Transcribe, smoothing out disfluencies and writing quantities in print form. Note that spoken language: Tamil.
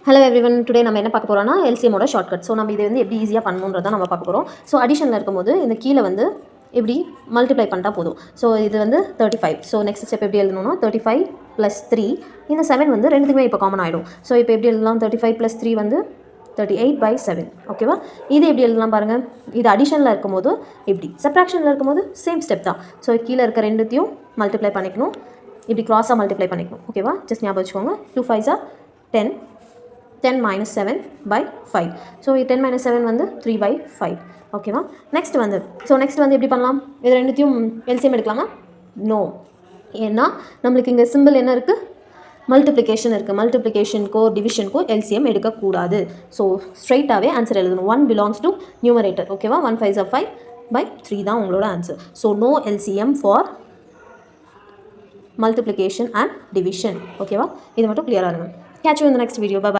ஹலோ எவ்ரிவன், டுடே நம்ம என்ன பார்க்க போகிறோம்னா எல்சிஎமோட ஷார்ட்கட். ஸோ நம்ம இதை வந்து எப்படி ஈஸியாக பண்ணணுன்றதை நம்ம பார்க்க போகிறோம். ஸோ அடிஷனில் இருக்கும்போது இந்த கீழே வந்து எப்படி மல்டிப்ளை பண்ணிட்டா போதும். ஸோ இது வந்து 35. ஸோ நெக்ஸ்ட் ஸ்டெப் எப்படி எழுதணும்னா 35 + 3. இந்த 7 வந்து ரெண்டுத்துக்குமே இப்போ காமன் ஆகிடும். ஸோ இப்போ எப்படி எழுதலாம்? 35 + 3 வந்து 38/7. ஓகேவா? இது எப்படி எழுதலாம் பாருங்கள். இது அடிஷனில் இருக்கும்போது எப்படி, சப்ட்ராக்ஷனில் இருக்கும்போது சேம் ஸ்டெப் தான். ஸோ கீழே இருக்க ரெண்டுத்தையும் மல்டிப்ளை பண்ணிக்கணும், இப்படி க்ராஸாக மல்டிப்ளை பண்ணிக்கணும். ஓகேவா? ஜஸ்ட் ஞாபகம் வச்சுக்கோங்க. 2 5s are 10. 10 - 7/5. ஸோ 10 - 7 வந்து 3/5. ஓகேவா? நெக்ஸ்ட் வந்து எப்படி பண்ணலாம்? இது ரெண்டுத்தையும் எல்சிஎம் எடுக்கலாமா? நோ. ஏன்னா நம்மளுக்கு இங்கே சிம்பிள் என்ன இருக்குது? மல்டிப்ளிகேஷன் இருக்குது. மல்டிப்ளிகேஷனுக்கோ டிவிஷனுக்கோ எல்சிஎம் எடுக்கக்கூடாது. ஸோ ஸ்ட்ரைட்டாகவே ஆன்சர் எழுதணும். 1 பிலாங்ஸ் டு நியூமரேட்டர். ஓகேவா? 1 5s are 5/3 தான் உங்களோட answer. So no LCM for multiplication and division. ஓகேவா? இது மட்டும் கிளியராக இருங்க. Catch you in the next video. Bye bye.